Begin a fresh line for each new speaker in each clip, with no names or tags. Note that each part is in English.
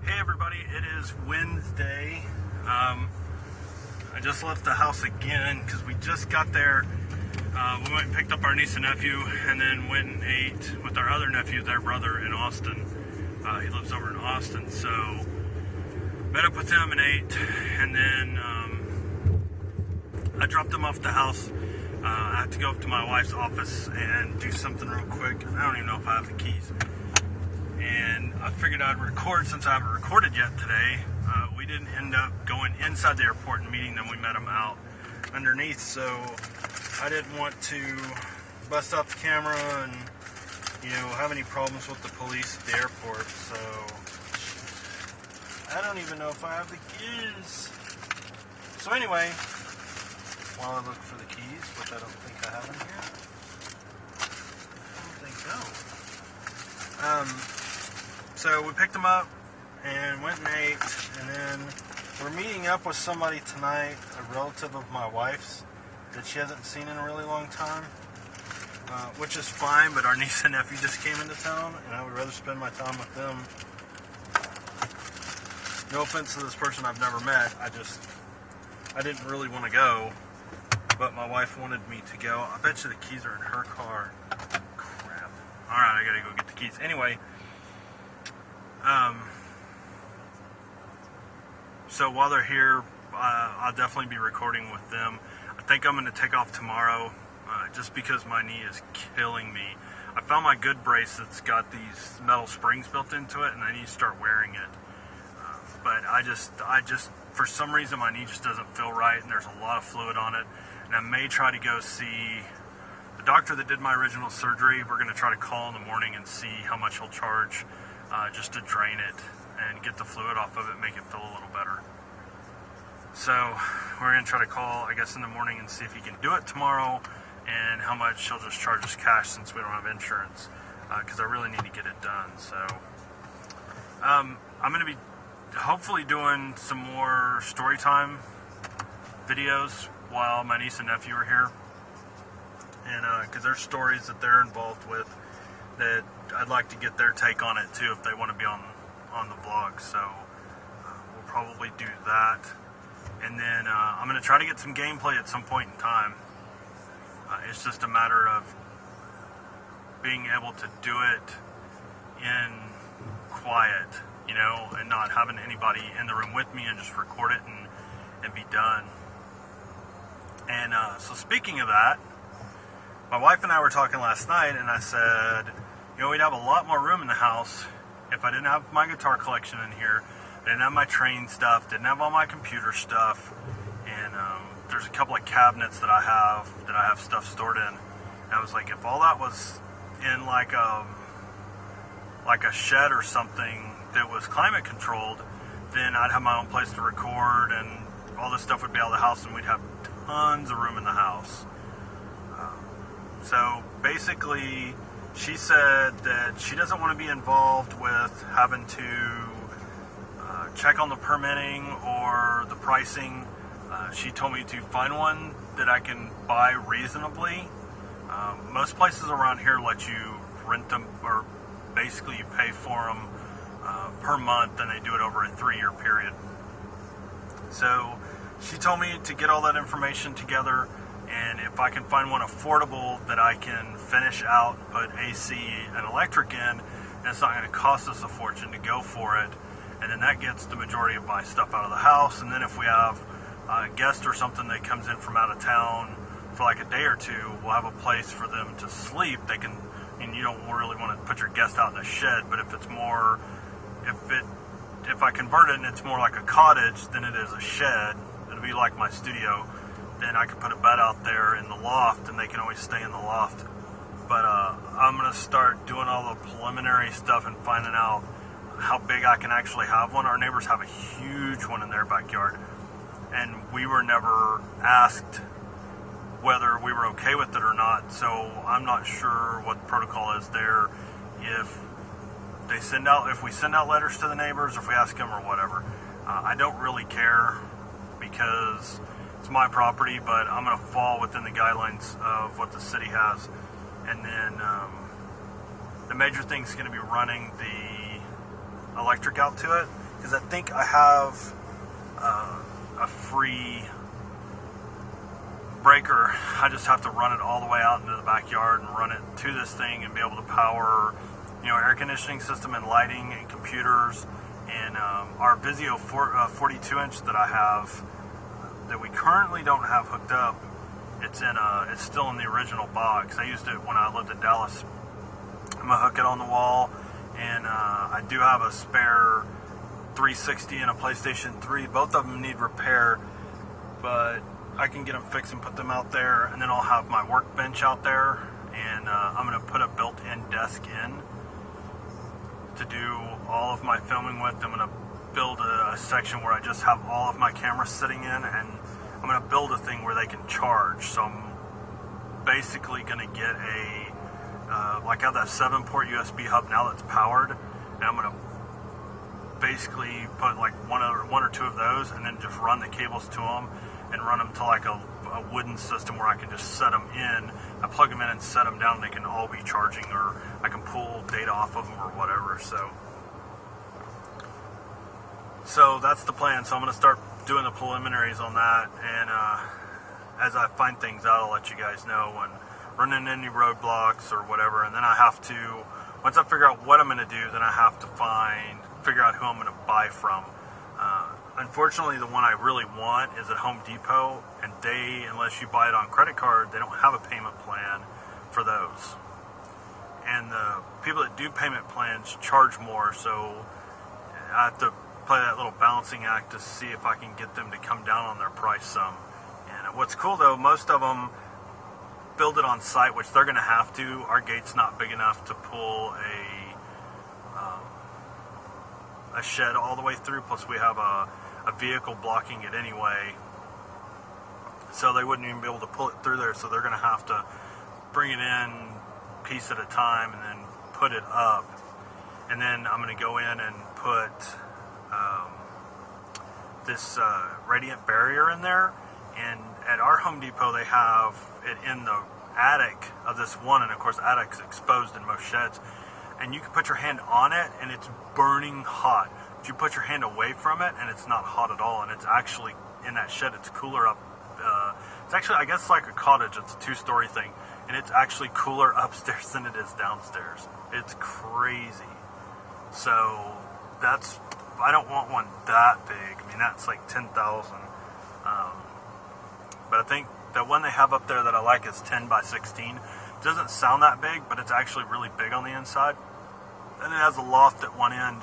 Hey everybody, it is Wednesday. I just left the house again because we just got there. We went and picked up our niece and nephew and then went and ate with our other nephew, their brother, in Austin. He lives over in Austin, so met up with him and ate, and then I dropped them off at the house. I had to go up to my wife's office and do something real quick. I don't even know if I have the keys. And I figured I'd record since I haven't recorded yet today. We didn't end up going inside the airport and meeting them. We met them out underneath, so I didn't want to bust out the camera and, have any problems with the police at the airport. So I don't even know if I have the keys. So anyway, while I look for the keys, which I don't think I have in here. I don't think so. So we picked them up and went and ate, and then we're meeting up with somebody tonight, a relative of my wife's that she hasn't seen in a really long time, which is fine, but our niece and nephew just came into town, and I would rather spend my time with them. No offense to this person I've never met, I didn't really want to go, but my wife wanted me to go. I bet you the keys are in her car. Crap. Alright, I gotta go get the keys. Anyway, so while they're here, I'll definitely be recording with them. I think I'm going to take off tomorrow, just because my knee is killing me. I found my good brace that's got these metal springs built into it, and I need to start wearing it. But I just, for some reason, my knee just doesn't feel right, and there's a lot of fluid on it. And I may try to go see the doctor that did my original surgery. We're going to try to call in the morning and see how much he'll charge, just to drain it and get the fluid off of it, make it feel a little better. So we're going to try to call, I guess, in the morning and see if he can do it tomorrow and how much he'll just charge us cash since we don't have insurance, because I really need to get it done. So I'm going to be hopefully doing some more Storytime videos while my niece and nephew are here, and because there's stories that they're involved with that I'd like to get their take on it too if they want to be on the vlog. So we'll probably do that. And then I'm going to try to get some gameplay at some point in time. It's just a matter of being able to do it in quiet, and not having anybody in the room with me, and just record it and be done. And so speaking of that, my wife and I were talking last night, and I said, we'd have a lot more room in the house if I didn't have my guitar collection in here. I didn't have my train stuff, didn't have all my computer stuff, and there's a couple of cabinets that I have stuff stored in. And I was like, if all that was in like a shed or something that was climate controlled, then I'd have my own place to record, and all this stuff would be out of the house, and we'd have tons of room in the house. So basically, she said that she doesn't want to be involved with having to check on the permitting or the pricing. She told me to find one that I can buy reasonably. Most places around here let you rent them, or basically you pay for them per month, and they do it over a 3-year period. So she told me to get all that information together, and if I can find one affordable that I can finish out, put AC and electric in, and it's not going to cost us a fortune to go for it. And then that gets the majority of my stuff out of the house. And then if we have a guest or something that comes in from out of town for like a day or two, we'll have a place for them to sleep. They can, and you don't really want to put your guest out in a shed, but if it's more, if I convert it and it's more like a cottage than it is a shed, it'll be like my studio, then I can put a bed out there in the loft, and they can always stay in the loft. But I'm going to start doing all the preliminary stuff and finding out how big I can actually have one. Our neighbors have a huge one in their backyard, and we were never asked whether we were okay with it or not, so I'm not sure what the protocol is there, if we send out letters to the neighbors, if we ask them or whatever. I don't really care because it's my property, but I'm going to fall within the guidelines of what the city has. And then the major thing is going to be running the electric out to it, because I think I have a free breaker. I just have to run it all the way out into the backyard and run it to this thing and be able to power, air conditioning system and lighting and computers. And our Vizio 42-inch that I have, that we currently don't have hooked up, it's still in the original box. I used it when I lived in Dallas. I'm gonna hook it on the wall, and I do have a spare 360 and a PlayStation 3. Both of them need repair, but I can get them fixed and put them out there, and then I'll have my workbench out there, and I'm going to put a built-in desk in to do all of my filming with. I'm going to build a section where I just have all of my cameras sitting in, and I'm going to build a thing where they can charge. So I'm basically going to get I have that 7-port USB hub now that's powered, and I'm going to basically put like one or two of those, and then just run the cables to them and run them to like a wooden system where I can just set them in. I plug them in and set them down, and they can all be charging, or I can pull data off of them or whatever. So that's the plan. So I'm going to start doing the preliminaries on that, and as I find things out, I'll let you guys know when running any roadblocks or whatever. And then I have to, once I figure out what I'm going to do, then I have to figure out who I'm going to buy from. Unfortunately, the one I really want is at Home Depot, and unless you buy it on credit card, they don't have a payment plan for those. And the people that do payment plans charge more, so I have to play that little balancing act to see if I can get them to come down on their price some. And what's cool though, most of them build it on site, which they're going to have to. Our gate's not big enough to pull a shed all the way through, plus we have a vehicle blocking it anyway, so they wouldn't even be able to pull it through there. So they're going to have to bring it in piece at a time and then put it up, and then I'm going to go in and put this radiant barrier in there. And at our Home Depot, they have it in the attic of this one, and of course the attic's exposed in most sheds, and you can put your hand on it and it's burning hot. But you put your hand away from it and it's not hot at all, and it's actually, in that shed, it's cooler up. It's actually, I guess, like a cottage. It's a 2-story thing, and it's actually cooler upstairs than it is downstairs. It's crazy. So I don't want one that big. I mean, that's like 10,000. But I think the one they have up there that I like is 10 by 16. It doesn't sound that big, but it's actually really big on the inside. And it has a loft at one end,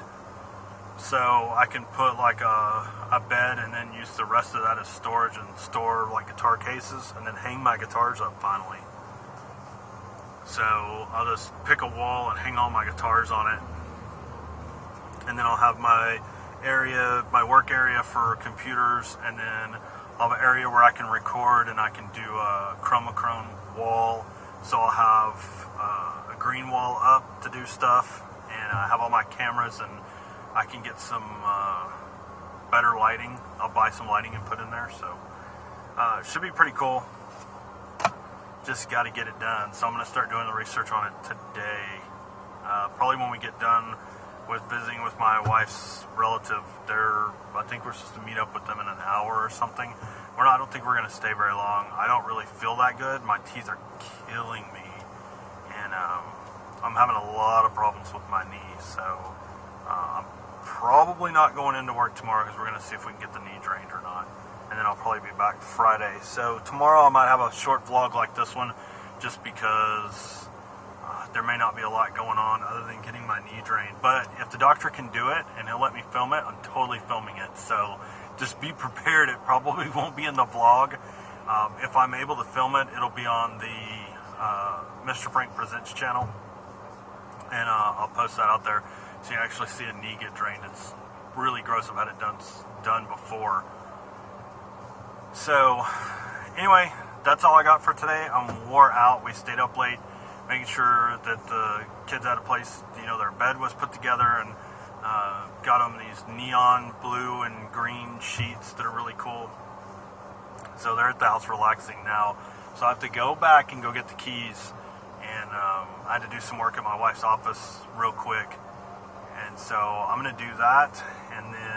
so I can put like a bed and then use the rest of that as storage and store like guitar cases, and then hang my guitars up finally. So I'll just pick a wall and hang all my guitars on it, and then I'll have my work area for computers, and then I'll have an area where I can record, and I can do a chromachrome wall. So I'll have a green wall up to do stuff, and I have all my cameras, and I can get some better lighting. I'll buy some lighting and put in there, so it should be pretty cool. Just got to get it done. So I'm going to start doing the research on it today. Probably when we get done with visiting with my wife's relative. I think we're supposed to meet up with them in an hour or something. I don't think we're going to stay very long. I don't really feel that good. My teeth are killing me, and I'm having a lot of problems with my knees. So I'm probably not going into work tomorrow, because we're going to see if we can get the knee drained or not. And then I'll probably be back Friday. So tomorrow I might have a short vlog like this one, just because there may not be a lot going on other than getting my knee drained. But if the doctor can do it and he'll let me film it, I'm totally filming it. So just be prepared. It probably won't be in the vlog. If I'm able to film it, it'll be on the Mr. Frank Presents channel, and I'll post that out there so you actually see a knee get drained. It's really gross. I've had it done before. So anyway, that's all I got for today. I'm wore out. We stayed up late making sure that the kids had a place, their bed was put together, and got them these neon blue and green sheets that are really cool. So they're at the house relaxing now. So I have to go back and go get the keys, and I had to do some work at my wife's office real quick. And so I'm going to do that, and then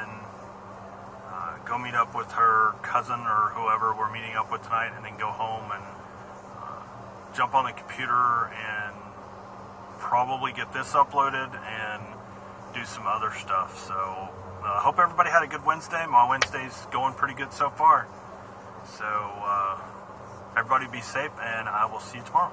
go meet up with her cousin or whoever we're meeting up with tonight, and then go home and jump on the computer and probably get this uploaded and do some other stuff. So hope everybody had a good Wednesday. My Wednesday's going pretty good so far. So everybody be safe, and I will see you tomorrow.